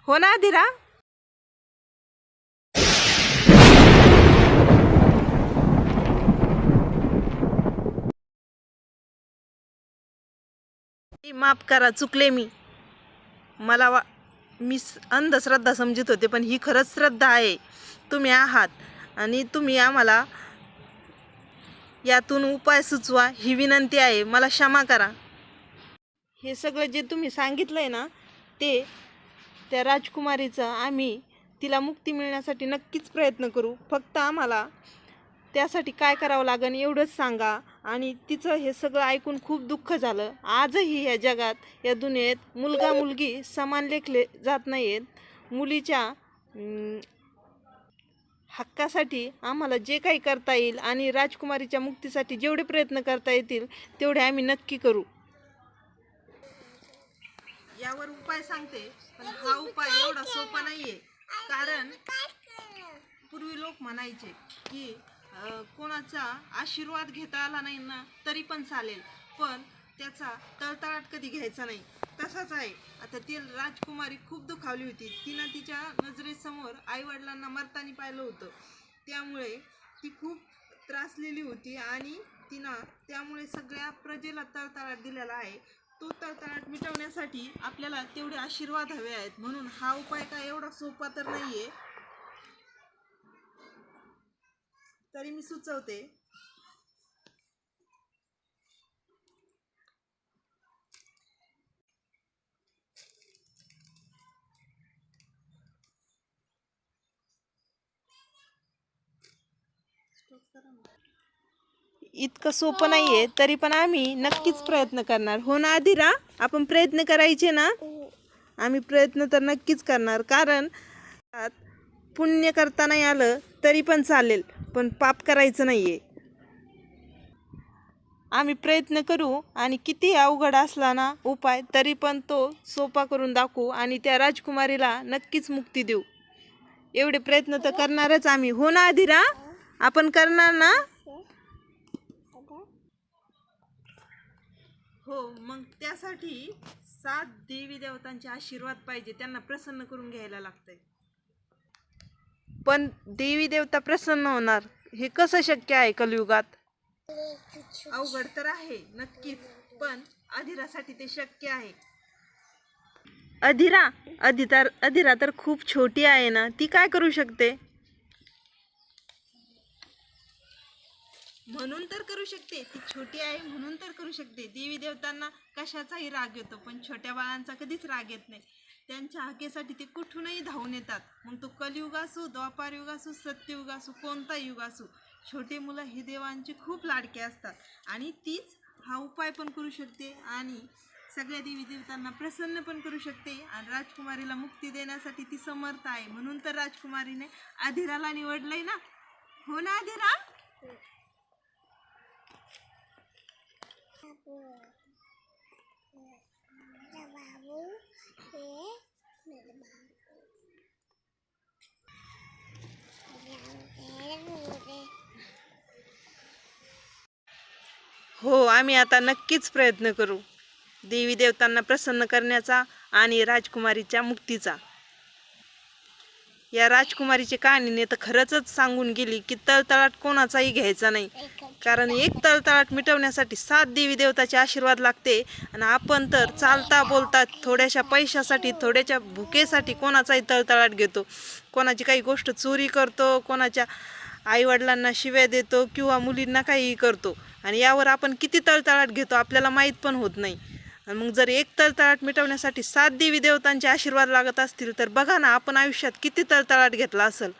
हो ना अधिरा? माफ करा, चुकले मी. मला मी अंधश्रद्धा समजत होते, पण ही खरंच श्रद्धा आहे. तुम्ही आहात आणि तुम्ही आम्हाला यातून उपाय सुचवा ही विनंती आहे. मला क्षमा करा. हे सगळं जे तुम्ही सांगितलंय ना, ते त्या राजकुमारीचं आम्ही तिला मुक्ती मिळण्यासाठी नक्कीच प्रयत्न करू. फक्त आम्हाला त्यासाठी काय करावं लागेल एवढंच सांगा. आणि तिचं हे सगळं ऐकून खूप दुःख झालं. आजही या जगात, या दुनियेत मुलगा मुलगी समान लेखले जात नाहीत. मुलीच्या हक्कासाठी आम्हाला जे काही करता येईल आणि राजकुमारीच्या मुक्तीसाठी जेवढे प्रयत्न करता येतील तेवढे आम्ही नक्की करू. यावर उपाय सांगते, पण हा उपाय एवढा सोपा नाहीये. कारण पूर्वी लोक म्हणायचे की कोणाचा आशीर्वाद घेता आला नाही ना तरी पण चालेल, पण त्याचा तळतळाट कधी घ्यायचा नाही. तसाच आहे. आता ती राजकुमारी खूप दुखावली होती. तिनं तिच्या नजरेसमोर आईवडिलांना मरताना पाहिलं होतं. त्यामुळे ती खूप त्रासलेली होती आणि तिनं त्यामुळे सगळ्या प्रजेला तळतळाट दिलेला आहे. तो तळतळाट मिटवण्यासाठी आपल्याला तेवढे आशीर्वाद हवे आहेत. म्हणून हा उपाय काय एवढा सोपा तर नाहीये, तरी मी सुचवते. इतकं सोपं नाहीये, तरी पण आम्ही नक्कीच प्रयत्न करणार. हो ना अधिरा? आपण प्रयत्न करायचे ना? आम्ही प्रयत्न तर नक्कीच करणार. कारण पुण्य करता नाही आलं तरी पण चालेल, पण पाप करायचं नाहीये. आम्ही प्रयत्न करू आणि किती अवघड असला ना उपाय तरी पण तो सोपा करून दाखवू आणि त्या राजकुमारीला नक्कीच मुक्ती देऊ. एवढे प्रयत्न तर करणारच आम्ही. हो ना अधिरा? आपण करणार ना? हो, मग त्यासाठी 7 देवी देवतांचे आशीर्वाद पाहिजे. त्यांना प्रसन्न करून घ्यायला लागतंय. पण देवी देवता प्रसन्न होणार हे कसं शक्य आहे कलियुगात? अवघड तर आहे नक्कीच, पण अधिरासाठी ते शक्य आहे. अधिरा तर खूप छोटी आहे ना, ती काय करू शकते? म्हणून तर करू शकते. ती छोटी आहे म्हणून तर करू शकते. देवी देवतांना कशाचाही राग येतो, पण छोट्या बाळांचा कधीच राग येत नाही. त्यांच्या हक्कासाठी ते कुठूनही धावून येतात. मग तो कलियुग असो, द्वापार युग असो, सत्ययुग असो, कोणता युग असो, छोटे मुलं हे देवांचे खूप लाडके असतात. आणि तीच हा उपाय पण करू शकते आणि सगळ्या देवी देवतांना प्रसन्न पण करू शकते. आणि राजकुमारीला मुक्ती देण्यासाठी ती समर्थ आहे. म्हणून तर राजकुमारीने अधिराला निवडलंय ना. हो ना अधिरा? हो, आम्ही आता नक्कीच प्रयत्न करू देवी देवतांना प्रसन्न करण्याचा आणि राजकुमारीच्या मुक्तीचा. या राजकुमारीची कहाणीने तर खरंच सांगून गेली की तळतळाट कोणाचाही घ्यायचा नाही. कारण एक तळतळाट मिटवण्यासाठी 7 देवी देवताचे आशीर्वाद लागते. आणि आपण तर चालता बोलता थोड्याशा पैशासाठी, थोड्याच्या भुकेसाठी कोणाचाही तळतळाट घेतो. कोणाची काही गोष्ट चोरी करतो, कोणाच्या आईवडिलांना शिव्या देतो किंवा मुलींना काहीही करतो. आणि यावर आपण किती तळतळाट घेतो आपल्याला माहीत पण होत नाही. आणि मग जर एक तळतळाट मिटवण्यासाठी 7 देवी देवतांचे आशीर्वाद लागत असतील तर बघा ना आपण आयुष्यात किती तळतळाट घेतला असेल.